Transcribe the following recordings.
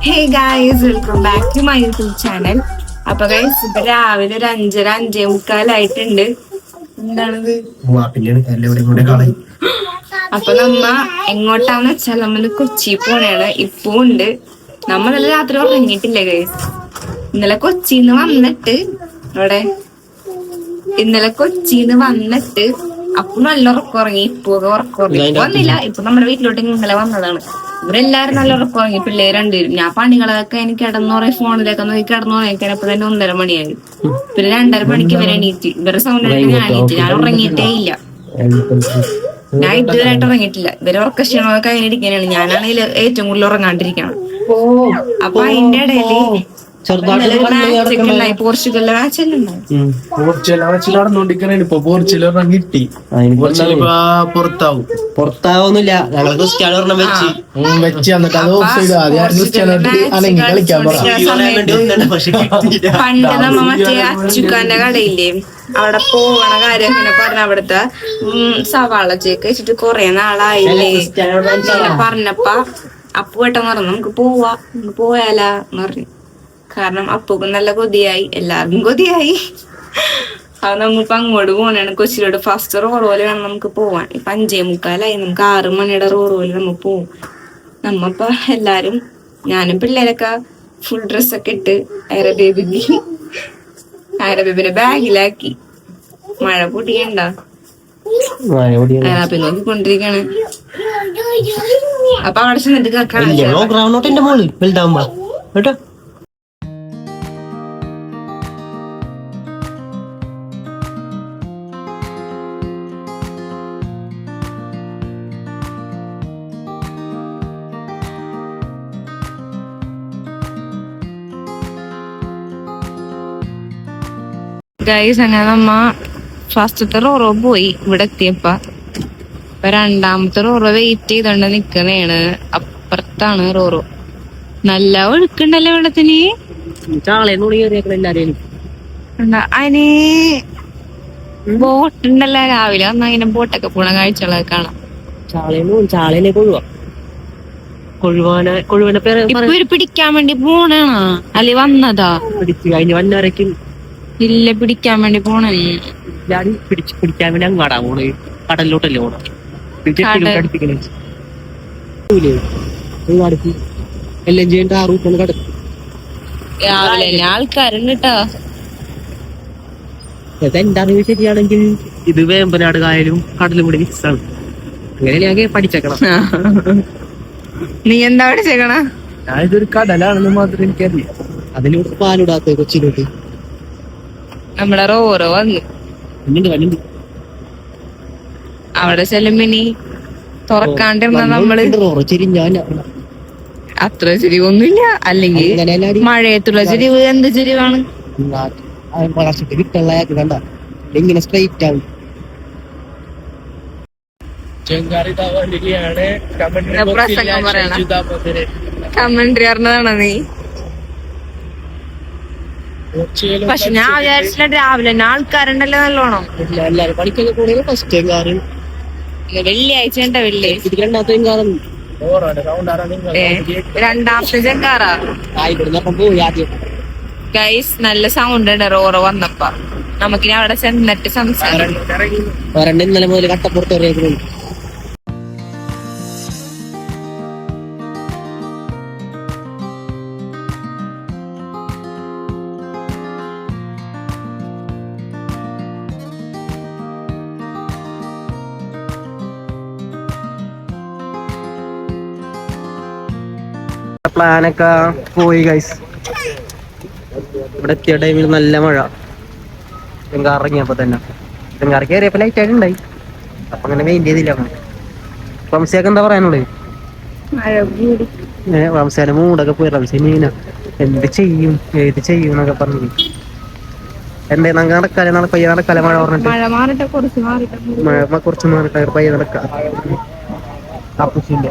Hey guys, welcome back to my YouTube channel. അപ്പൊ guys, ഇപ്പൊ രാവിലെ ഒരു 5:30-5:45 എന്താണത്? അപ്പൊ നമ്മ എങ്ങോട്ടാന്ന് വെച്ചാൽ നമ്മള് കൊച്ചി പോണേണ്. ഇപ്പൊ ഉണ്ട്. നമ്മളെല്ലാം രാത്രി ഉറങ്ങിയിട്ടില്ല ഗൈസ്. ഇന്നലെ കൊച്ചിന്ന് വന്നിട്ട് അപ്പൊ നല്ല ഉറക്കുറങ്ങി. ഇപ്പൊ വന്നില്ല. ഇപ്പൊ നമ്മുടെ വീട്ടിലോട്ട് ഇന്നലെ വന്നതാണ്. ഇവരെല്ലാരും നല്ല ഉറക്കുറങ്ങി. പിള്ളേര് രണ്ടുപേരും. ഞാൻ പണികളൊക്കെ എനിക്ക് കിടന്നുറങ്ങി, ഫോണിലൊക്കെ നോക്കി കിടന്നുറങ്ങിയപ്പോ തന്നെ 1:30 മണിയായി. പിന്നെ 2:30 മണിക്ക് ഇവരെ എണീറ്റ്. ഇവരുടെ സൗണ്ട് ഞാൻ എണീറ്റ്. ഞാൻ ഉറങ്ങിയിട്ടേ ഇല്ല. ഞാൻ ഇതുവരെയായിട്ട് ഉറങ്ങിയിട്ടില്ല. ഇവരെ ഉറക്ക ക്ഷീണമൊക്കെ കഴിഞ്ഞിരിക്കാനാണ്. ഞാനാണെങ്കിൽ ഏറ്റവും കൂടുതൽ ഉറങ്ങാണ്ടിരിക്കണം. അപ്പൊ അതിന്റെ ഇടയില് പോർച്ചുഗലിന്റെ മാച്ച് നടന്നുകൊണ്ടിരിക്കണ. ഇപ്പൊ പോർച്ചുഗൽ കിട്ടി. പുറത്താവൊന്നുമില്ല. ഞങ്ങൾ ക്രിസ്ത്യാനോ വെച്ച് എന്നിട്ട് അത് ഓഫ് ചെയ്തു. അല്ലെങ്കിൽ കളിക്കാൻ പണ്ട് നമ്മ മറ്റേ അച്ചുക്കാന്റെ കടയില്ലേ, അവിടെ പോവണ കാര്യം ഇങ്ങനെ പറഞ്ഞ, അവിടുത്തെ സവാള ചേക്ക് വെച്ചിട്ട് കൊറേ നാളായില്ലേ പറഞ്ഞപ്പ അപ്പു പെട്ടെന്ന് പറഞ്ഞു നമുക്ക് പോയാലാ എന്ന് പറഞ്ഞു. കാരണം അപ്പൂക്കും നല്ല കൊതിയായി, എല്ലാവർക്കും കൊതിയായി. അത് നമ്മിപ്പോ അങ്ങോട്ട് പോകണാണ്. കൊച്ചിയിലോട്ട് ഫസ്റ്റ് റോറോല് വേണം നമുക്ക് പോവാൻ. ഇപ്പൊ 5:45 നമുക്ക് 6 മണിയുടെ റോറോല് നമ്മ പോവും. നമ്മപ്പ എല്ലാരും, ഞാനും പിള്ളേരൊക്കെ ഫുൾ ഡ്രസ്സൊക്കെ ഇട്ട് ബേബിനെ ബാഗിലാക്കി. മഴ പൊടിയണ്ട, നോക്കിക്കൊണ്ടിരിക്കാണ്. അപ്പൊ അവിടെ ചെന്നിട്ട് കേട്ടോ. ഗൈസ്, അങ്ങനെ നമ്മ ഫസ്റ്റത്തെ റോറോ പോയി. ഇവിടെ എത്തിയപ്പ രണ്ടാമത്തെ റോറോ വെയിറ്റ് ചെയ്തോണ്ട് നിക്കണേണ്. അപ്പുറത്താണ് റോറോ. നല്ല ഒഴുക്കുണ്ടല്ലോ വെള്ളത്തിന്. അതിന് ബോട്ടുണ്ടല്ലോ. രാവിലെ വന്ന അതിനെ ബോട്ടൊക്കെ പോണ കാഴ്ചകളൊക്കെ കാണാം. ഇപ്പൊ പിടിക്കാൻ വേണ്ടി പോണാണോ അല്ലെ വന്നതാ? ഇല്ല, പിടിക്കാൻ വേണ്ടി പോണേ. പിടിക്കാൻ വേണ്ടി അങ്ങാടാ പോണ്. കടലിലോട്ടല്ലേ പോണ. എല്ലാം ചെയ്യേണ്ട ആ റൂട്ടാണ് കടക്കും. രാവിലെ തന്നെ ആൾക്കാരുണ്ട് കേട്ടോ. എന്റെ അറിവ് ശരിയാണെങ്കിൽ ഇത് വേമ്പനാട് കായലും കടലും കൂടി മിക്സ് ആണ്. അങ്ങനെ ഞാൻ പഠിച്ചേക്കണം. നീ എന്താ പഠിച്ചേക്കണ? ഞാനിതൊരു കടലാണെന്ന് മാത്രം എനിക്കറിയാം. അതിലൂടെ പാലിടാത്ത കൊച്ചിയിലോട്ട് നമ്മളെ റോറോ വന്നു. അവിടെ ചെല്ലുമ്പിനി തുറക്കാണ്ടിരുന്ന നമ്മള് അത്ര ചെരിവൊന്നുമില്ല. അല്ലെങ്കിൽ മഴയത്തുള്ള ചെരിവ് എന്ത് ചെരിവാണ്? ഇങ്ങനെ സ്ട്രൈറ്റ് ആവും. കമന്ററി അറിഞ്ഞതാണോ നീ? പക്ഷെ ഞാൻ വിചാരിച്ചില്ല രാവിലെ തന്നെ ആൾക്കാരുണ്ടല്ലോ നല്ലോണം. വെള്ളിയാഴ്ച രണ്ടാമത്തെ ചെങ്കാറാ. ഗൈസ്, നല്ല സൗണ്ട് ഉണ്ട് റോറോ വന്നപ്പ. നമുക്കിനി അവിടെ ചെന്നിട്ട് സംസാരിക്കാം. ഇന്നലെ മുതൽ കട്ടപ്പുറത്ത് വരെ പ്ലാനൊക്കെ പോയി ഗൈസ്. ഇവിടെ എത്തിയ ടൈമിൽ നല്ല മഴ. ചെങ്കാർ ഇറങ്ങിയപ്പോ തന്നെ ചെങ്കാർ കയറിയപ്പോ ലൈറ്റ് ആയിട്ട് ഉണ്ടായി. അപ്പൊ അങ്ങനെ മെയിൻ ചെയ്തില്ല. റംസിയൊക്കെ എന്താ പറയാനുള്ളത്? റംസാന്റെ മൂടൊക്കെ പോയി. റംസി മീന എന്ത് ചെയ്യും ഏത് ചെയ്യും എന്നൊക്കെ പറഞ്ഞു. എന്തേ നടക്കാലെ നടക്കാലെ മഴ പറഞ്ഞിട്ട് മഴ കുറച്ച് മാറിട്ട് പയ്യ നടക്കാം. ആപ്പുച്ചിണ്ട്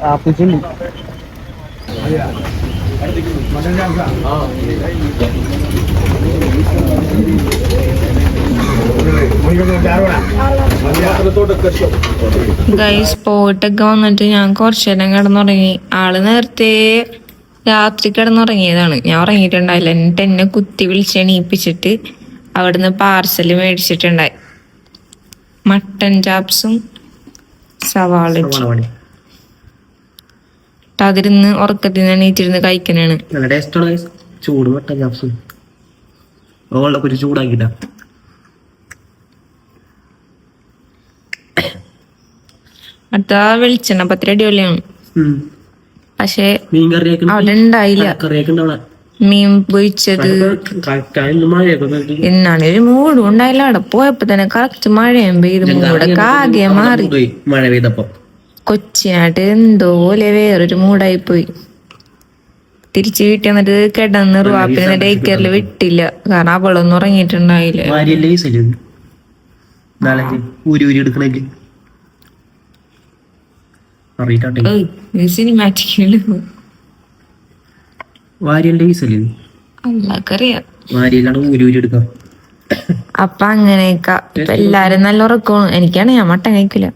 ഗൈസ് പോയിട്ടൊക്കെ വന്നിട്ട് ഞാൻ കുറച്ചു നേരം കിടന്നുറങ്ങി. ആള് നേരത്തെ രാത്രി കിടന്നുറങ്ങിയതാണ്. ഞാൻ ഉറങ്ങിയിട്ടുണ്ടായില്ല. എന്നിട്ട് എന്നെ കുത്തി വിളിച്ച് എണീപ്പിച്ചിട്ട് അവിടുന്ന് പാർസല് മേടിച്ചിട്ടുണ്ടായി. മട്ടൻ ചാപ്സും സവാള അതിരുന്ന് ഉറക്കത്തിൽ നിന്ന് എണീറ്റിരുന്ന് കഴിക്കാനാണ്. നല്ല ടേസ്റ്റാണ്. ചൂട് മട്ടൻ ചാപ്സും വെള്ളപ്പൊരി ചൂടാക്കിട്ട അടുത്ത വെളിച്ചെണ്ണ 10 അടിപൊളിയാണ്. പക്ഷെ മീൻ കറിയൊക്കെ അവിടെ ഉണ്ടായില്ല. കറിയൊക്കെ ഉണ്ടാവണ മീൻ പൊരിച്ചത് എന്നാണ് ഒരു മൂടും ഉണ്ടായില്ല. അവിടെ പോയപ്പോ തന്നെ കറക്റ്റ് മഴയും പെയ്ത് മൂടൊക്കെ ആകെ മാറി. മഴ പെയ്തപ്പോ കൊച്ചിനായിട്ട് എന്തോലെ വേറൊരു മൂടായി പോയി. തിരിച്ചു വീട്ടിൽ വന്നിട്ട് കിടന്ന് റുവാപ്പിനെ ഡേ കെയറിൽ വിട്ടില്ല. കാരണം അവളൊന്നും ഉറങ്ങിയിട്ടുണ്ടായില്ല. സിനിമാറ്റിക്കല് അല്ലാക്കറിയാം. അപ്പൊ അങ്ങനെയൊക്കെ ഇപ്പൊ എല്ലാരും നല്ല ഉറക്കമാണ്. എനിക്കാണ്, ഞാൻ മട്ടൻ കഴിക്കില്ല.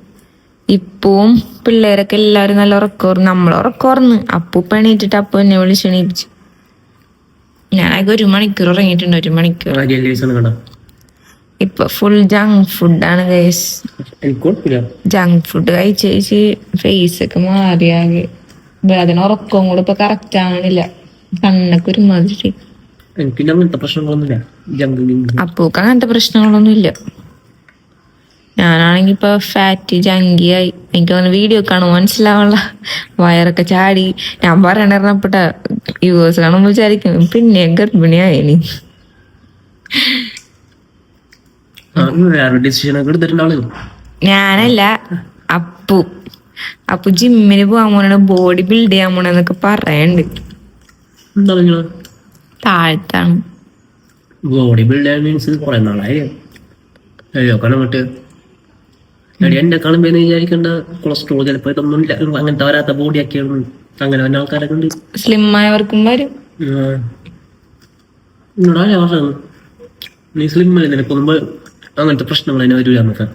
ഇപ്പവും പിള്ളേരൊക്കെ എല്ലാരും നല്ല ഉറക്കോർന്ന്. നമ്മളുറക്കോർന്ന്. അപ്പു എണീറ്റിട്ട് അപ്പു എന്നെ വിളിച്ച് എണീപ്പിച്ചു. ഞാനൊക്കെ 1 മണിക്കൂർ ഉറങ്ങിയിട്ടുണ്ട്. 1 മണിക്കൂർ. ഇപ്പൊ ഫുൾ ജങ്ക് ഫുഡാണ് ഗൈസ്. ജങ്ക് ഫുഡ് കഴിച്ച് ഫേസ് ഒക്കെ മാറിയാകെ. അതിന് ഉറക്കവും കൂടെ ഇപ്പൊ കറക്റ്റ് ആവണില്ല. കണ്ണൊക്കെ ഒരുമാതിരി. അപ്പൂക്ക് അങ്ങനത്തെ പ്രശ്നങ്ങളൊന്നും ഇല്ല. ഞാനാണെങ്കി ഇപ്പൊ ഫാറ്റ് ജങ്കിയായി. എനിക്ക് തോന്നുന്നു വീഡിയോ കാണുമ്പോൾ മനസ്സിലാവുള്ള വയറൊക്കെ ചാടി. ഞാൻ പറയണിറങ്ങപ്പെട്ട യൂസ് കാണുമ്പോൾ വിചാരിക്കും പിന്നെ ഗർഭിണിയായി. ഞാനല്ല, അപ്പു ജിമ്മിന് പോകാൻ പോണ, ബോഡി ബിൽഡ് ചെയ്യാൻ പോണെന്നൊക്കെ പറയണ്ട്. താഴ്ത്താണ്. ബോഡി ബിൽഡ് ചെയ്യാൻ മീൻസ് കുറെ നാളായി എന്നെ കാണുമ്പോ വിചാരിക്കണ്ട കൊളസ്ട്രോൾ ചിലപ്പോ ഇതൊന്നും ഇല്ല, അങ്ങനത്തെ വരാത്ത ബോഡി ഒക്കെയാണ്. അങ്ങനെ വന്ന ആൾക്കാരൊക്കെ ഉണ്ട്. സ്ലിം ആയവർക്കും വരും. നീ സ്ലിം അല്ലേ, നിനക്കൊന്നും അങ്ങനത്തെ പ്രശ്നങ്ങൾ അതിനെ വരില്ല എന്നൊക്കെ.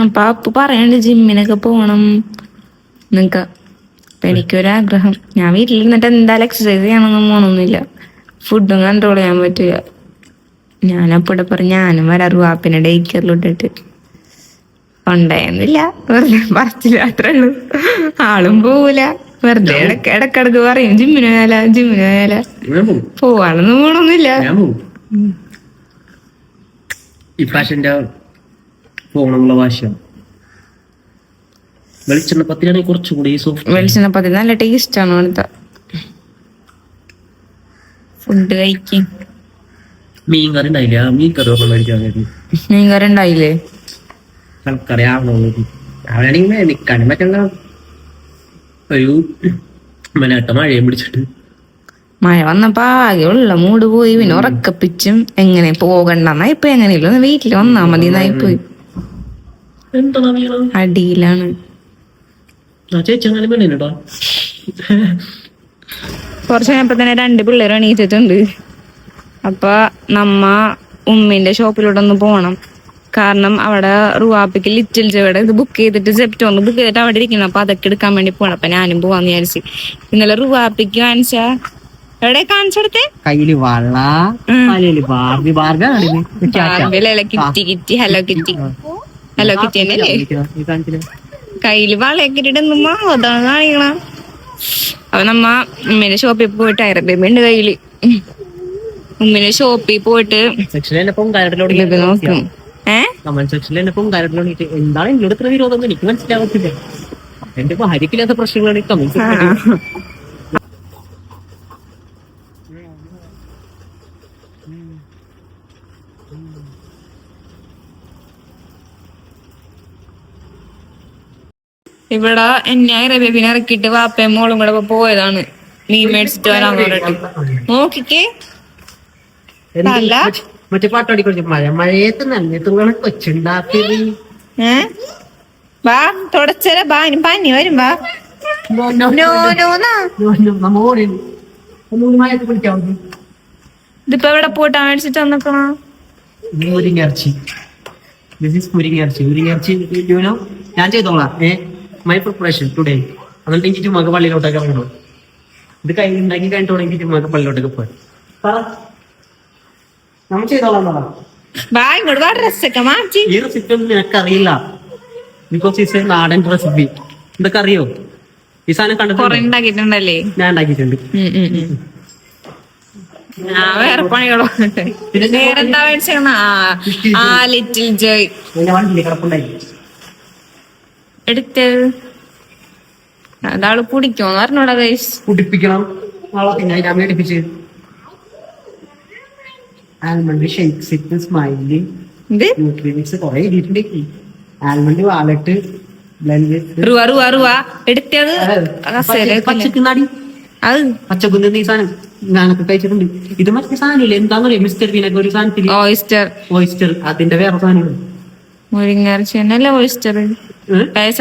അപ്പൊ അപ്പു പറയണ്ട് ജിമ്മിനൊക്കെ പോണം എന്നൊക്കെ. അപ്പൊ എനിക്കൊരാഗ്രഹം. ഞാൻ വീട്ടിലിരുന്നിട്ട് എന്തായാലും എക്സസൈസ് ചെയ്യണമെന്നും പോണൊന്നുമില്ല. ഫുഡും കൺട്രോൾ ചെയ്യാൻ പറ്റില്ല. ഞാനപ്പോടെ പറഞ്ഞു ഞാനും വരാം റുവാപ്പിനെ ഡേ കെയറിലിട്ടിട്ട്. ഉണ്ടായിരുന്നില്ല, വെറുതെ പറച്ചില്ല, അത്രേ ഉള്ളൂ. ആളും പോവൂല. വെറുതെ ഇടക്കിടക്ക് പറയും ജിമ്മിന് പോയാല പോവാനൊന്നും പോണൊന്നുമില്ല. പോകണമെന്നുള്ള വാശിയാണ്. വെളിച്ചെണ്ണപ്പത്തിനാണെങ്കിൽ കുറച്ചുകൂടി വെളിച്ചെണ്ണപ്പത്തി നല്ല ടേസ്റ്റ് ആണ്. അവിടുത്തെ ഫുഡ് കഴിക്കും. മീൻ കറി ഉണ്ടായില്ലേ? മീൻ കറി ഒക്കെ മേടിക്കാൻ മീൻ കറി ഉണ്ടായില്ലേ? അവനാണെങ്കിൽ നിക്കാനും പറ്റുന്ന ഒരു മലയാട്ട മഴയും പിടിച്ചിട്ട് മഴ വന്നപ്പോ ആകെ ഉള്ള മൂട് പോയി. പിന്നെ ഉറക്കപ്പിച്ചും എങ്ങനെ പോകണ്ടെന്നായി പോയി. എങ്ങനെയല്ലോ വീട്ടിൽ വന്നാ മതി എന്നായി പോയി. അടിയിലാണ്. കുറച്ച് കഴിഞ്ഞപ്പോ തന്നെ 2 പിള്ളേർ എണീറ്റിട്ടുണ്ട്. അപ്പൊ ഉമ്മിന്റെ ഷോപ്പിലോട്ടൊന്ന് പോണം. കാരണം അവിടെ റുവാപ്പിക്ക് ലിറ്റിൽ ജോയുടെ ഇത് ബുക്ക് ചെയ്തിട്ട് ജെപ്റ്റോ ഒന്ന് ബുക്ക് ചെയ്തിട്ട് അവിടെ ഇരിക്കണം. അപ്പൊ അതൊക്കെ എടുക്കാൻ വേണ്ടി പോണം. അപ്പൊ ഞാനും പോവാന്ന് വിചാരിച്ചു. ഇന്നലെ റുവാപ്പിക്ക് കാണിച്ചാ എവിടെ കാണിച്ചെടുത്തേ കയ്യില് വള, കിറ്റി ഹലോ കിറ്റി തന്നെയല്ലേ? കയ്യില് വളയൊക്കെ ഇട്ടിട്ടുമ്മ അതാണ് കാണിക്കണം. അപ്പൊ ഉമ്മിന്റെ ഷോപ്പിൽ പോയിട്ട് ടയർ ബേബി ഉണ്ട് കയ്യില്. ഉമ്മിന്റെ ഷോപ്പിൽ പോയിട്ട് നോക്കും. എന്താണ് എന്നോട് ഇത്ര വിരോധം എനിക്ക് മനസ്സിലാവത്തില്ല. എന്റെ ഭാര്യക്കില്ലാത്ത പ്രശ്നങ്ങളാണ് ഈ കമന്റ്. ഇവിടെ എന്നെ ബേബിനെ ഇറക്കിയിട്ട് വാപ്പയും മോളും കൂടെ പോയതാണ് മീൻ മേടിച്ചിട്ട് വരാന്ന് പറഞ്ഞിട്ട്. നോക്കിക്കേ മറ്റേ പാട്ടോടി കുറച്ച് മഴയത്ത് നനഞ്ഞിട്ട് കൊച്ചുണ്ടാക്കിയത്. വാ തുടച്ചര ബാ പനി വരും. വാ ഇതിപ്പോ എവിടെ പോയിട്ടാ മേടിച്ചിട്ട് വന്നേക്കണോ? മുരിങ്ങർച്ചി This is മുരിങ്ങയിറച്ചി ഞാൻ ചെയ്തോളാം. My preparation today. എന്നിട്ട് എനിക്ക് ചുമ്മാ പള്ളിയിലോട്ടൊക്കെ ഇറങ്ങണം. ഇത് ഉണ്ടാക്കി കഴിഞ്ഞിട്ടുണ്ടെങ്കിൽ ചുമ്മാ പള്ളിയിലോട്ടൊക്കെ പോയി നമ്മൾ ചെയ്തോളാം. ഈ റെസിപ്പി ഒന്നും നിനക്കറിയില്ല. ബിക്കോസ് ഇറ്റ്സ് എ നാടൻ റെസിപ്പി. ഇതൊക്കെ അറിയോ? ഈ സാധനം കണ്ടിട്ടുണ്ടല്ലേ? ഞാൻ ഉണ്ടാക്കിയിട്ടുണ്ട്. വേറെ പണികളോ വേറെന്താ മേടിച്ചാ? ലിറ്റിൽ ജോയ് എടുത്ത് അതാള് കുടിക്കോന്ന് പറഞ്ഞോടാ. കുടിപ്പിക്കണം. പിന്നെ ഞാൻ മേടിപ്പിച്ച് ആൽമണ്ട് ഷേക്സ് സ്മൈലി ന്യൂട്രിമിക്സ് കുറെ ഇട്ടിട്ടുണ്ട്. ആൽമണ്ട് വാലറ്റ് എടുത്തത് പച്ചക്കുന്നാടി അത് പച്ചക്കുന്ന് ഈ സാധനം ഞാനൊക്കെ കഴിച്ചിട്ടുണ്ട്. ഇത് മറ്റേ സാധനമില്ലേ എന്താന്ന് പറയാ മിസ്റ്റർ ബീനൊക്കെ ഒരു സാധനത്തില് ഓയിസ്റ്റർ അതിന്റെ വേറെ സാധനമാണ്. മുരിങ്ങയിറച്ചി തന്നെയല്ലേ ഓയിസ്റ്റർ?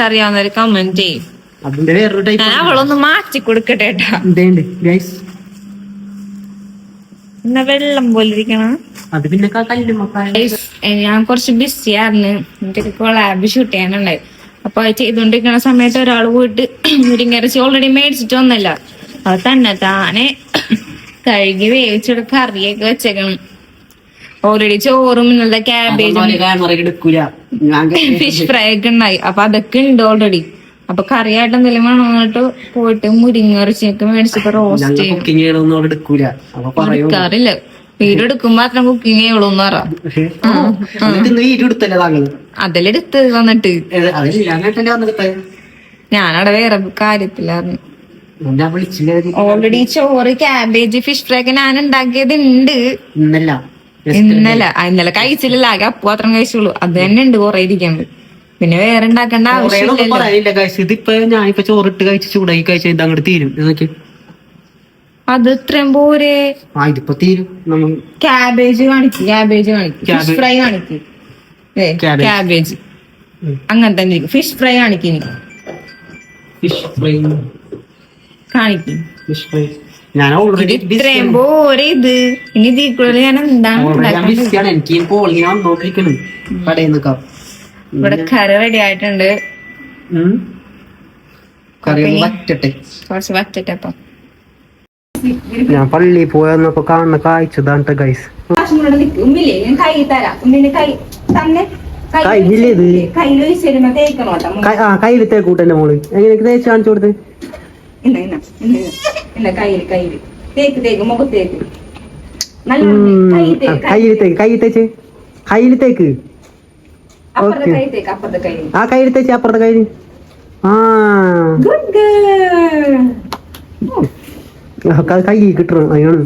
അറിയാവുന്നവര് കമന്റ് ചെയ്യും. അതിന്റെ വേറൊരു ടൈപ്പ്. അവളൊന്ന് മാറ്റി കൊടുക്കട്ടെ. എന്നാ വെള്ളം പോലെ ഇരിക്കണം. അത് പിന്നെ ഞാൻ കുറച്ച് ബിസി ആയിരുന്നു. എനിക്ക് കൊളാബ് ഷൂട്ട് ചെയ്യാനുണ്ടായി. അപ്പൊ അത് ചെയ്തോണ്ടിരിക്കുന്ന സമയത്ത് ഒരാൾ പോയിട്ട് മുരിങ്ങയിറച്ചി ഓൾറെഡി മേടിച്ചിട്ട് വന്നല്ല. അത് തന്നെ താനെ കഴുകി വേവിച്ചിട്ട് കറിയൊക്കെ വെച്ചേക്കണം. ഓൾറെഡി ചോറും ഇന്നത്തെ ക്യാബേജും ഫിഷ് ഫ്രൈ ഒക്കെ ഉണ്ടായി. അപ്പൊ അതൊക്കെ ഉണ്ട് ഓൾറെഡി. അപ്പൊ കറിയായിട്ട് എന്തെങ്കിലും വേണമെന്നിട്ട് പോയിട്ട് മുരിങ്ങയിറച്ചിയൊക്കെ മേടിച്ചിട്ട് റോസ്റ്റ് എടുക്കാറില്ല. വീഡിയോ എടുക്കുമ്പോ മാത്രം കുക്കിംഗ് ചെയ്യുള്ളൂന്ന് പറ. അതിലെടുത്ത് വന്നിട്ട് ഞാനവിടെ വേറെ കാര്യത്തിലായിരുന്നു. ഓൾറെഡി ചോറ് ക്യാബേജ് ഫിഷ് ഫ്രൈ ഒക്കെ ഞാൻ ഉണ്ടാക്കിയത് ഉണ്ട്. ഇന്നലെ കഴിച്ചില്ല. ആകെ അപ്പു മാത്രം കഴിച്ചുള്ളൂ. അത് തന്നെ ഉണ്ട് കുറെ ഇരിക്കുന്നത്. പിന്നെ വേറെ ഉണ്ടാക്കേണ്ട ആവശ്യമില്ല. ഞാനിപ്പോ ചോറിട്ട് കഴിച്ച് ചൂടാക്കി കഴിച്ച ഇത് അങ്ങോട്ട് തീരും. അത് ഇത്രയും പോരെ? ഇതിപ്പോ തീരും. ക്യാബേജ് കാണിക്കും. ഫിഷ് ഫ്രൈ കാണിക്കും. ക്യാബേജ് അങ്ങനെ തന്നെ ഫിഷ് ഫ്രൈ കാണിക്കും. കാണിക്കും ഇത്രയും പോരെ ഇത്. ഇനി തീക്കുള്ളിൽ ഞാൻ എന്താണ് ഇവിടെ കറി റെഡി ആയിട്ടുണ്ട്. കുറച്ച് വറ്റട്ടെ. അപ്പൊ ഞാൻ പള്ളിയിൽ പോയപ്പോ കാണുന്ന കാഴ്ചതാണ് ഗൈസ്. കയ്യിൽ തേക്കൂട്ടെ മോള്. എങ്ങനെ തേച്ച് കാണിച്ചു കൊടുത്ത്? കയ്യിൽ തേക്ക്. ആ കയ്യിൽ തേച്ച് അപ്പുറത്തെ കയ്യിൽ. കൈ കിട്ടണം. അതിനാണ്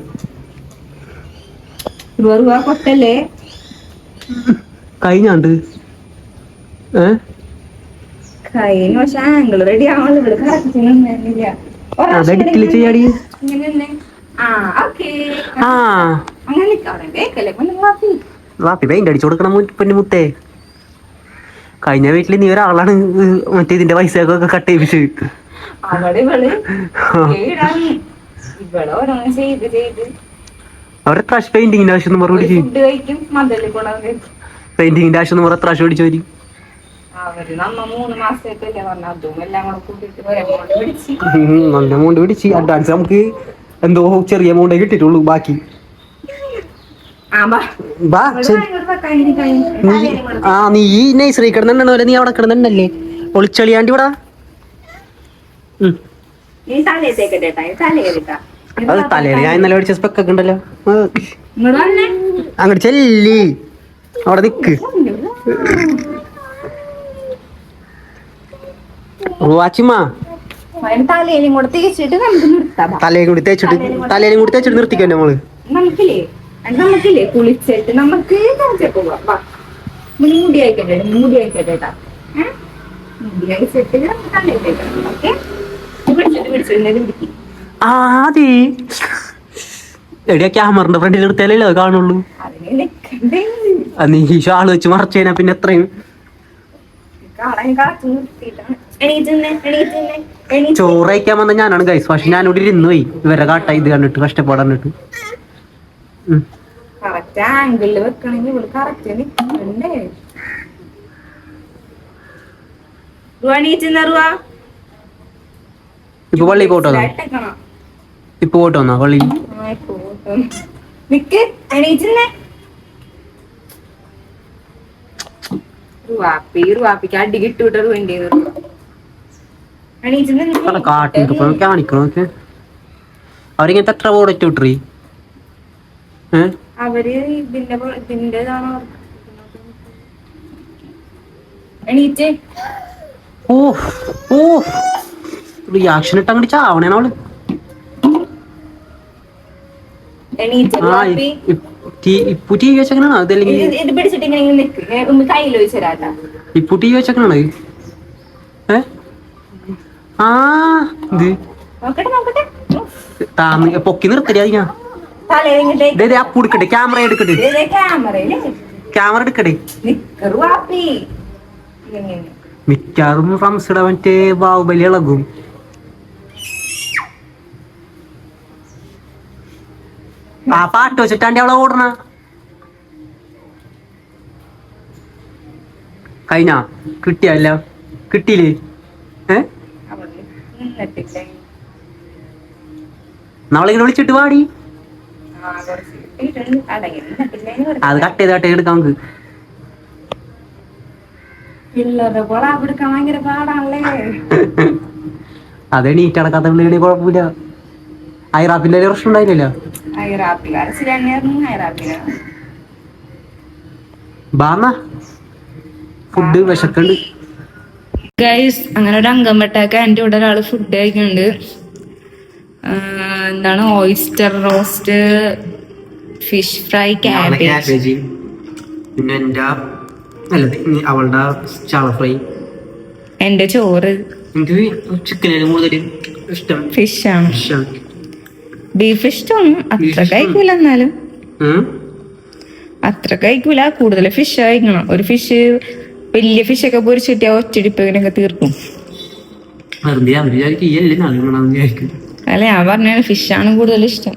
കഴിഞ്ഞാണ്ട് അതെടുക്കില്ല ചെയ്യാടി. വാപ്പി പെയിന്റ് അടിച്ചു കൊടുക്കണം പൊന്നുമുത്തേ. കഴിഞ്ഞ വീട്ടില് നീ ഒരാളാണ് മറ്റേ ഇതിന്റെ പൈസയൊക്കെ കട്ട് ചെയ്യിപ്പിച്ച്. അവരെ പ്രാവശ്യം പെയിന്റിങ്ങിന്റെ ആവശ്യം മറുപടി ചെയ്യും. പെയിന്റിങ്ങിന്റെ ആവശ്യം എത്ര പ്രാവശ്യം അടിച്ചു വരും. 3 നല്ല എമൗണ്ട് പിടിച്ച്. അഡ്വാൻസ് നമുക്ക് എന്തോ ചെറിയ എമൗണ്ടേ കിട്ടിയിട്ടുള്ളൂ. ബാക്കി നീ ഈ നൈസറി കിടന്നുണ്ടോ? നീ അവിടെ കിടന്നുണ്ടല്ലേ ഒളിച്ചളിയാണ്ടി ഇവിടെ. അത് തലയിൽ ഞാൻ ഇന്നലെ മേടിച്ച സ്പെക്കൊക്കെ ഉണ്ടല്ലോ. അങ്ങോട്ട് ചെല്ലി അവിടെ നിക്ക്. തലയിലും കൂടി തേച്ചിട്ട് നിർത്തിക്കോ നമ്മള്. നമുക്കില്ലേ കുളിച്ചിട്ട് നമുക്ക് മുടി അയക്കട്ടെ. മുടി അയച്ചിട്ട് എടിയാ ക്യാമറിന്റെ ഫ്രണ്ടിൽ എടുത്താലേ അത് കാണുള്ളൂ. നീ ഷാള് വെച്ച് മറച്ചേനാ പിന്നെ എത്രയും ചോറ് കഴിക്കാൻ വന്ന ഞാനാണ് ഗൈസ്. പക്ഷെ ഞാനിവിടെ ഇരുന്ന് പോയി ഇവരെ കാട്ട ഇത് കണ്ടിട്ട് കഷ്ടപ്പാട് കണ്ടിട്ട്. എണീച്ചെന്നറുവാ ഇപ്പൊ പള്ളി പോട്ടോ ഇപ്പൊ പോട്ടോന്നാ പള്ളി നിക്ക് എണീച്ചെന്നേ റുവാപ്പിക്ക് അടി കിട്ടൂട്ടത് വേണ്ടി കാണിക്കണോക്കെ അവരിങ്ങനത്തെ എത്ര ഓടിച്ചു വിട്ടറി അവര് ഇതിന്റെതാണോ എണീറ്റ് ഓ ഓ റിയാക്ഷൻ ഇട്ട് അങ്ങോട്ട് ചാവണേ അവള് ഇപ്പൊ ടി വി വെച്ചെങ്ങനാണ് അതല്ലെങ്കിൽ ഇത് പിടിച്ചിട്ട് ഇങ്ങനെ നിക്ക് കയ്യിൽ വെച്ചരാട്ടാ ഇപ്പൊ ടി വി വെച്ചെങ്ങനാണ് ആ ഇത് നോക്കട്ടെ പൊക്കി നിർത്തരി അതിനാ അപ്പു എടുക്കട്ടെ ക്യാമറ എടുക്കട്ടെ ക്യാമറ എടുക്കട്ടെ മിക്കാറും ഫ്രംസിടെ മറ്റേ ബാഹുബലി ഇളകും ആ പാട്ട് വെച്ചിട്ടാണ്ടി അവളെ ഓടണ കഴിഞ്ഞ കിട്ടിയല്ല കിട്ടിയില്ലേ നമ്മളിങ്ങനെ വിളിച്ചിട്ട് പാടി അത് കട്ട് ചെയ്ത് എടുക്കാം നമുക്ക് അത് നീറ്റ് അടക്കാത്ത കുഴപ്പമില്ല ഐറാപ്പിന്റെ പ്രശ്നം ഉണ്ടായില്ലല്ലോ ബാന്നാ ഫുഡ് വിശക്കുണ്ട് ഗൈസ്. അങ്ങനെ ഒരു അംഗം വെട്ടൊക്കെ എൻ്റെ കൂടെ ഒരാള് ഫുഡ് കഴിക്കുന്നുണ്ട്. എന്താണ് oyster roast, fish fry, cabbage, പിന്നെ അവളുടെ ചാള ഫ്രൈ, എന്റെ ചോറ്. എനിക്ക് ചിക്കനും കൂടുതൽ ഇഷ്ടം ഫിഷാണ്. ബീഫ് ഇഷ്ടമാണ്, അത്ര കഴിക്കൂല. എന്നാലും അത്ര കഴിക്കൂല, കൂടുതൽ ഫിഷ് കഴിക്കണം. ഒരു ഫിഷ്, വലിയ ഫിഷൊക്കെ പൊരിച്ചിട്ട് ഒറ്റടിപ്പൊക്കെ തീർക്കും. അല്ല, ഞാൻ പറഞ്ഞ ഫിഷാണ് കൂടുതൽ ഇഷ്ടം.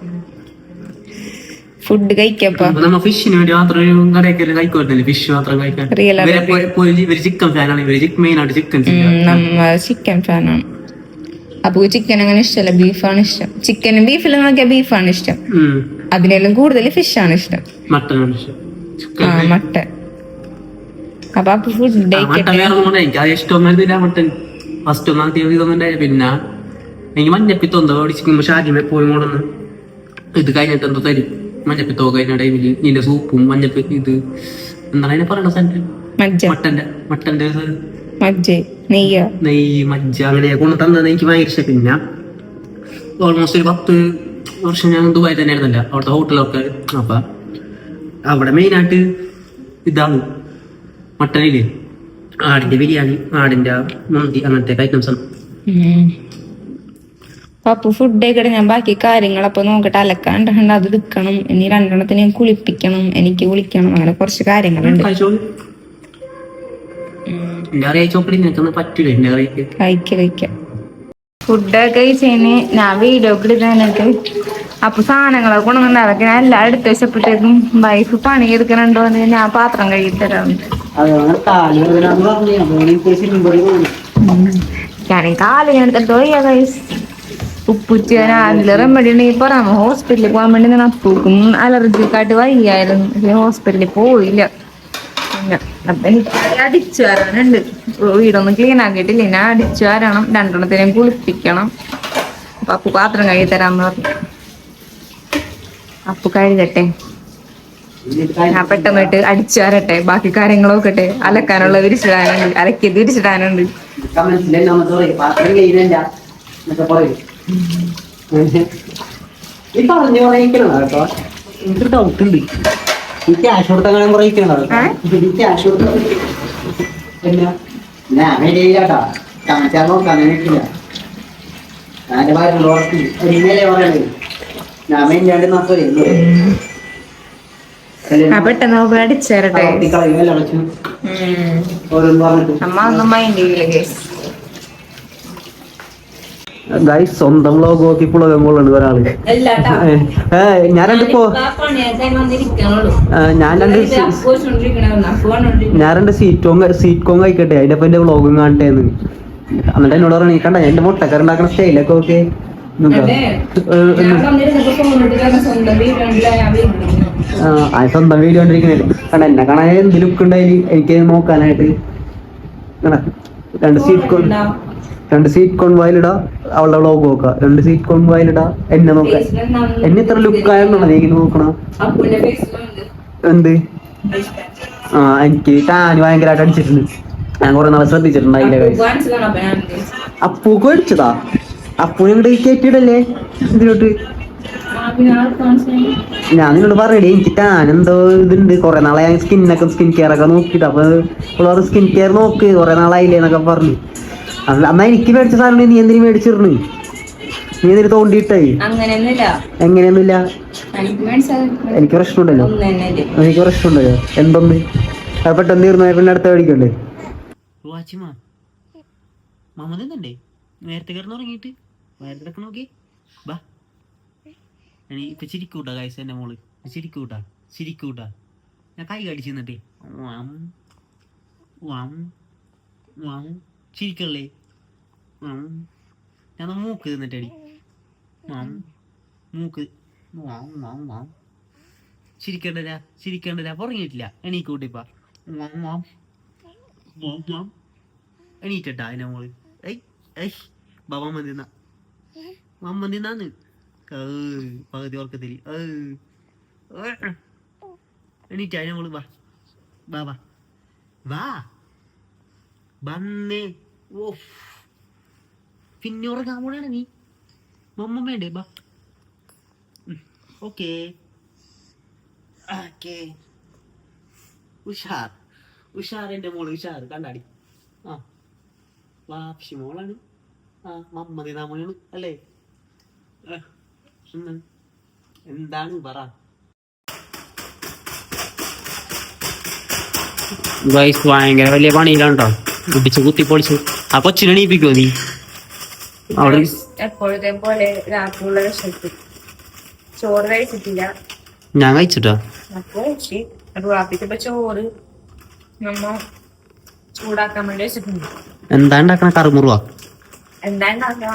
ഫുഡ് കഴിക്കപ്പ ഫിഷിന് വേണ്ടി മാത്രം ഫിഷ് മാത്രം നമ്മ ചിക്കൻ ഫാനാണ്. അപ്പൊ ചിക്കൻ അങ്ങനെ ഇഷ്ടമല്ല, ബീഫാണ് ഇഷ്ടം. ചിക്കനും ബീഫിലും നോക്കിയാൽ ബീഫാണ് ഇഷ്ടം. അതിനെല്ലാം കൂടുതൽ ഫിഷാണ് ഇഷ്ടം. മട്ടൻ. അപ്പൊ ഫുഡ് പിന്നെ എനിക്ക് മഞ്ഞപ്പിത്തോ ഓടിച്ചിരിക്കുമ്പോ ഷാജിമെ പോയി കൊണ്ടൊന്ന് ഇത് കഴിഞ്ഞിട്ട് എന്തോ തരും. മഞ്ഞപ്പിത്തോ കഴിഞ്ഞ ടൈമില് നിന്റെ സൂപ്പും മഞ്ഞപ്പിത്ത് ഇത് എന്താണ് അതിനെ പറയണ സാധനം, മട്ടന്റെ നെയ്യ് മജ്ജ അങ്ങനെ കൊണ്ട് തന്നത് എനിക്ക് ഭയങ്കര ഇഷ്ടം. പിന്നെ ഓൾമോസ്റ്റ് ഒരു 10 വർഷം ഞാൻ ദുബായി തന്നെ ആയിരുന്നല്ല, അവിടുത്തെ ഹോട്ടലൊക്കെ. അപ്പൊ അവിടെ മെയിനായിട്ട് ഇതാണ് മട്ടനില്ലേ, ആടിന്റെ ബിരിയാണി, ആടിന്റെ മന്തി, അങ്ങനത്തെ ഐറ്റംസ് ആണ്. പപ്പു ഫുഡ് കഴിക്കട്ടെ. ഞാൻ ബാക്കി കാര്യങ്ങളപ്പൊ നോക്കട്ടെ. അലക്കാണ്ട് അത് എടുക്കണം. ഇനി 2 എണ്ണത്തിന് കുളിപ്പിക്കണം, എനിക്ക് കുളിക്കണം. അങ്ങനെ കുറച്ച് കാര്യങ്ങളുണ്ട്. കഴിക്കാം. ഫുഡൊക്കെ കഴിച്ചതിന് ഞാൻ വീഡിയോ എടുക്കാനായിട്ട് അപ്പൊ സാധനങ്ങളൊക്കെ കൊണ്ടുവന്നിട്ട് അതൊക്കെ ഞാൻ എല്ലാം എടുത്ത് വെച്ചപ്പോഴത്തേക്കും വൈഫ് പണി എടുക്കണുണ്ടോ എന്ന് ഞാൻ പാത്രം കഴുകിത്തരാം. ഞാനീ കാലിന് എടുത്തിട്ടോ ഉപ്പുറ്റി അതിൽ റെമഡി ഉണ്ടെങ്കിൽ പറയാം. ഹോസ്പിറ്റലിൽ പോകാൻ വേണ്ടി ഞാൻ അപ്പൂക്കും അലർജിക്കായിട്ട് വയ്യായിരുന്നു, പക്ഷെ ഹോസ്പിറ്റലിൽ പോയില്ല. പിന്നെ അപ്പൊ എനിക്ക് അടിച്ചു വരാനുണ്ട്. വീടൊന്നും ക്ലീൻ ആക്കിയിട്ടില്ല, ഞാൻ അടിച്ചു വരണം. 2 എണ്ണത്തിനെയും കുളിപ്പിക്കണം. അപ്പൊ അപ്പു പാത്രം കഴുകി തരാന്ന് പറഞ്ഞു. അപ്പു കഴുകട്ടെ, ഞാൻ പെട്ടെന്നിട്ട് അടിച്ചു വരട്ടെ. ബാക്കി കാര്യങ്ങളൊക്കെ അലക്കാനുള്ള വിരിച്ചിടാനുണ്ട്, അലക്കിയത് വിരിച്ചിടാനുണ്ട്. എനിക്ക് ഡൗട്ട് ഉണ്ട്, ഈ ക്യാഷ് കൊടുത്തങ്ങനെ പറയിക്കണോ? ക്യാഷ് കൊടുത്ത നോക്കാൻ എനിക്കില്ല. ഞാന്റെ പറയണത് പെട്ടെന്ന് അടിച്ചേരട്ടെ. അമ്മ ഒന്നും മൈൻഡ് ചെയ്യില്ല. ഗൈസ് സ്വന്തം വ്ളോഗ് നോക്കി പുളകം കൊള്ളുണ്ട് ഒരാള്. ഞാൻ രണ്ട് സീറ്റ് കോം കഴിക്കട്ടെ, അതിന്റെ ഒപ്പം എന്റെ വ്ളോഗും കാണട്ടെ എന്ന്. എന്നിട്ട് എന്നോട് പറഞ്ഞു കണ്ട എന്റെ മുട്ടക്കറി ഉണ്ടാക്കുന്ന സ്റ്റൈലൊക്കെ ഓക്കെ സ്വന്തം വീഡിയോ കണ്ടിരിക്കുന്നില്ല. കണ്ട എന്നെ കാണാൻ എന്ത് ലുക്ക് ഉണ്ടായി എനിക്ക് നോക്കാനായിട്ട്. രണ്ട് സീറ്റ് കോൺ വായിലിടാ, അവളുടെ വ്ളോഗ് നോക്കാം. 2 സീറ്റ് കോൺ വായിലിടാ, എന്നെ നോക്കാം. എന്നെ ഇത്ര ലുക്കായെന്നാണ് നീ നോക്കണം. എന്ത് എനിക്ക് ടാൻ ഭയങ്കരമായിട്ട് അടിച്ചിട്ടുണ്ട്. ഞാൻ കുറെ നാളെ ശ്രദ്ധിച്ചിട്ടുണ്ടായില്ല. അപ്പൂക്ക് അടിച്ചതാ, അപ്പൂനെ ഇങ്ങോട്ട് കയറ്റിയിടല്ലേ ഇതിലോട്ട്. ഞാൻ നിന്നോട് പറയടേ എനിക്ക് ടാൻ എന്തോ ഇതുണ്ട്. കുറെ നാളെ ഞാൻ സ്കിൻ കെയർ ഒക്കെ നോക്കിട്ട്, അപ്പൊ സ്കിൻ കെയർ നോക്ക് കുറെ നാളായില്ലേ എന്നൊക്കെ പറഞ്ഞു. എന്നാ എനിക്ക് മേടിച്ച സാധനം നീ എന്തിനു മേടിച്ചിരുന്നു? നീ എന്തിനു തോണ്ടിയിട്ടേ? എങ്ങനെയൊന്നുമില്ല, എനിക്ക് പ്രശ്നമുണ്ടല്ലോ. എനിക്ക് പ്രശ്നമുണ്ടല്ലോ. എന്തൊന്ന് പെട്ടെന്ന് തീർന്നു പിന്നെ അടുത്ത മേടിക്കണ്ടേ? നേരത്തെ കിടന്ന് ഉറങ്ങിയിട്ട് വയറിലൊക്കെ നോക്കി ബാ. ഇപ്പൊ ചിരിക്കൂട്ടാ കാഴ്ച എന്റെ മോള് ചിരിക്കൂട്ടാ. ഞാൻ കൈ കടിച്ചു നിന്നിട്ടേ ചിരിക്കല്ലേ. ഞാൻ മൂക്ക് തിന്നിട്ടടി മൂക്ക് ചിരിക്കണ്ടല്ല ഉറങ്ങിയിട്ടില്ല. എണീക്കൂട്ടിപ്പാ എണീറ്റട്ടാ അതിനെ മോള്. മമ്മന്തിന്നാന്ന് പകുതി ഓർക്കത്തില് എണീറ്റ അതിനെ മോള്. വാ വന്നേ. ഓ പിന്നെ ഉറങ്ങാൻ പോണാണ് നീ. മമ്മ വേണ്ടേ? ബാ. ഓക്കേ ഉഷാർ എന്റെ മോള് ഉഷാർ കണ്ടാടി. വാപ്ഷി മോളാണ്. മമ്മതി നാമോളാണ് അല്ലേ? എന്താണ് പറ. ഭയങ്കര വലിയ പണിയിലാണ്ടോ, ഇടിച്ച് കുത്തിപ്പൊളിച്ചു. ആ കൊച്ചിനെ എണീപ്പിക്കോ നീ? അവിടെ എപ്പോഴത്തെ പോലെ രാത്രിയുള്ള വിശപ്പ്. ചോറ് കഴിച്ചിട്ടില്ല. ഞാൻ കഴിച്ചിട്ടോ. അപ്പൊ ചോറ് നമ്മ ചൂടാക്കാൻ വേണ്ടി വെച്ചിട്ടുണ്ട്. എന്താ ഉണ്ടാക്കണ? കറുമുറുവാ? എന്താ ഉണ്ടാക്കണ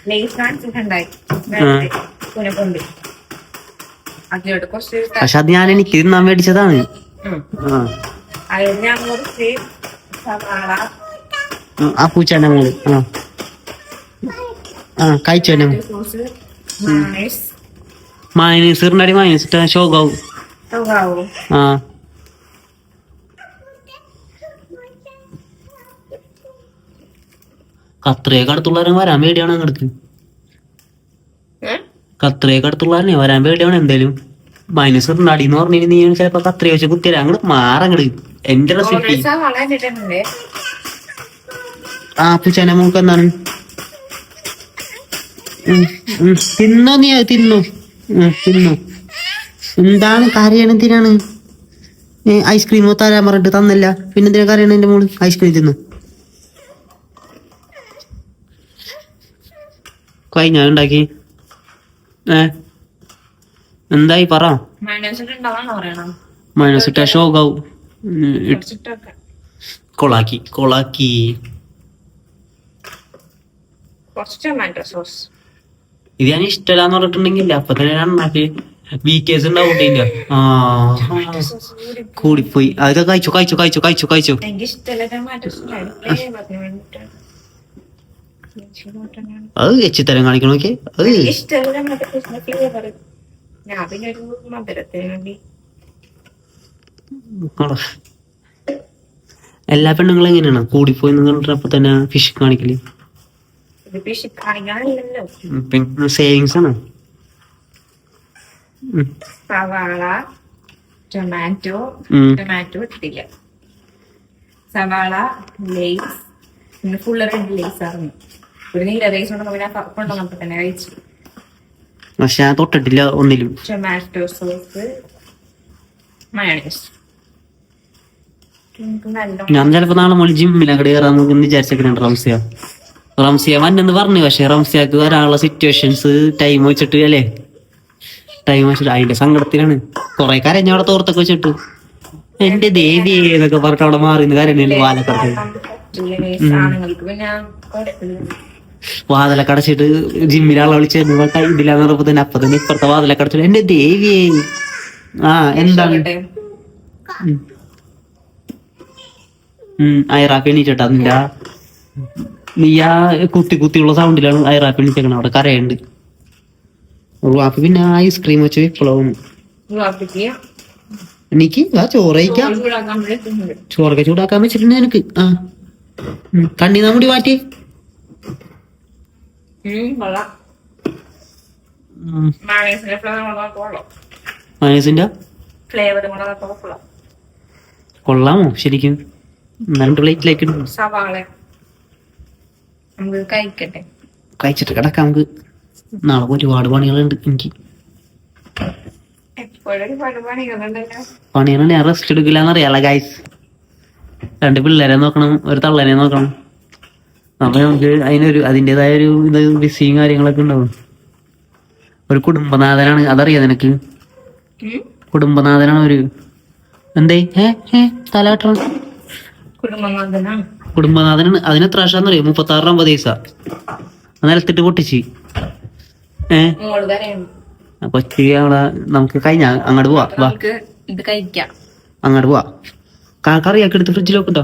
ലേസ് കാണിച്ചിട്ടുണ്ടായി കൊണ്ട് അതിലോട്ട് കുറച്ച്. പക്ഷെ അത് ഞാൻ എനിക്ക് തിന്നാൻ മേടിച്ചതാണ്. അതിൽ ഞാൻ കുറച്ച് സവാള ആ പൂച്ചേന്റെ മോള് കഴിച്ചോ? മയനീസ് ഇറിഞ്ഞാടി മയനീസ് ഇട്ടാ ഷോകാവും. കത്രയൊക്കെ അടുത്തുള്ളവരെ വരാൻ പേടിയാണ്. അങ്ങോട്ട് കത്രയൊക്കെ അടുത്തുള്ളവരെ വരാൻ പേടിയാണ്. എന്തേലും മൈനസ് ഇറിഞ്ഞാടി എന്ന് പറഞ്ഞു നീ ചിലപ്പോ കത്രയെ വെച്ച് കുത്തിയാലേ അങ്ങോട്ട് മാറങ്ങട്. എന്റെ റെസിപ്പി പൂച്ചേന്റെ മോൾക്ക് എന്താണ്? തിന്നോ നീ? തിന്നു. എന്താണ് കരയണം? എന്തിനാണ്? ഐസ്ക്രീം തരാൻ പറഞ്ഞിട്ട് തന്നില്ല, പിന്നെന്തിനാ കരയണം? എന്റെ മോള് ഐസ്ക്രീം തിന്നു. കഴിഞ്ഞ ഉണ്ടാക്കി എന്തായി പറ. മൈനസ് ഇട്ടാ ഷോകാവും. കൊളാക്കി ഇത് ഞാൻ ഇഷ്ടമല്ലാന്ന് പറഞ്ഞിട്ടുണ്ടെങ്കിൽ അപ്പൊ തന്നെ നന്നാക്കി വീക്കേഴ്സ് ഉണ്ടാവൂട്ടില്ല. കൂടിപ്പോയി. അതൊക്കെ കഴിച്ചു. അത് എച്ചിത്തരം കാണിക്കണോക്കെ. എല്ലാ പെണ്ണുങ്ങളും എങ്ങനെയാണ് കൂടിപ്പോയി പറഞ്ഞപ്പോ തന്നെ ഫിഷ് കാണിക്കല്? പിന്നെ സേവിങ്സ് ആണ്. സവാള ടൊമാറ്റോ ഇട്ടില്ല. സവാള ലേസ് പിന്നെ ഫുള്ള് റെഡ് ലേസ് ആയിരുന്നു. ഒരു നീല റൈസ് കൊണ്ടുവന്നപ്പോ തന്നെ കഴിച്ചു. പക്ഷെ തൊട്ടിട്ടില്ല ഒന്നിലും. Tomato sauce mayonnaise. ഞാൻ ചിലപ്പോ നാളെ മോളി ജിമ്മിൽ അങ്ങോട്ട് കയറാൻ വിചാരിച്ചേക്കുന്നുണ്ട് റംസിയ. റംസിയ മന്നെന്ന് പറഞ്ഞു, പക്ഷെ റംസിയാക്ക് വരാനുള്ള സിറ്റുവേഷൻസ് ടൈം വെച്ചിട്ട് അല്ലേ, ടൈം വെച്ചിട്ട് അതിന്റെ സങ്കടത്തിലാണ്. കൊറേ കരഞ്ഞ അവിടെ തോർത്തൊക്കെ വെച്ചിട്ട് എന്റെ ദേവി എന്നൊക്കെ പറഞ്ഞിട്ട് അവിടെ മാറി കരഞ്ഞു. വാതിലൊക്കെ അടച്ചിട്ട് ജിമ്മിലാളെ വിളിച്ചിരുന്നു ഇതില്ലാന്ന് പറഞ്ഞപ്പോ തന്നെ അപ്പൊ തന്നെ ഇപ്പുറത്തെ വാതിലൊക്കെ അടച്ചിട്ട് എന്റെ ദേവിയെ. ആ എന്താണ് ഐറാപ്പി എണീച്ചോട്ടാ നിന്റെ നീ ആ കുത്തിയുള്ള സൗണ്ടിലാണ് ഐറാപ്പി എണീച്ചേക്കണം. അവിടെ കരയുണ്ട്. വാപ്പി പിന്നെ ഐസ്ക്രീം വെച്ച് ഇപ്പോഴും എനിക്ക് ആ ചോറ് കഴിക്കാം. ചോറൊക്കെ ചൂടാക്കാൻ വെച്ചിട്ടുണ്ട് എനിക്ക്. ആ കണ്ണീന്നാ മുടി മാറ്റി. മയോണൈസിന്റെ കൊള്ളാമോ ശരിക്കും? രണ്ട് പ്ലേറ്റിലേക്ക് കഴിച്ചിട്ട് കിടക്കാം നമുക്ക്. നാളെ ഒരുപാട് പണികളുണ്ട് എനിക്ക്. പണിയാണ്, ഞാൻ റെസ്റ്റ് എടുക്കില്ലെന്നറിയാലോ ഗൈസ്. 2 പിള്ളേരെ നോക്കണം, ഒരു തള്ളനെ നോക്കണം. അപ്പൊ നമുക്ക് അതിൻ്റെതായ ഒരു ഇത് ബിസിയും കാര്യങ്ങളൊക്കെ ഉണ്ടാവും. ഒരു കുടുംബനാഥനാണ്, അതറിയാം നിനക്ക്? കുടുംബനാഥനാണ് ഒരു എന്തേ തലാട്ടണം. കുടുംബനാഥനാണ്. അതിനെത്ര വർഷാന്നറിയോ? 36-50 ദിവസ നിലത്തിട്ട് പൊട്ടിച്ച്. കൊച്ചി അവളെ നമുക്ക് കഴിഞ്ഞ അങ്ങോട്ട് പോവാ. അങ്ങോട്ട് പോവാ. കറിയാക്കി എടുത്ത് ഫ്രിഡ്ജിൽ വെക്കട്ടോ.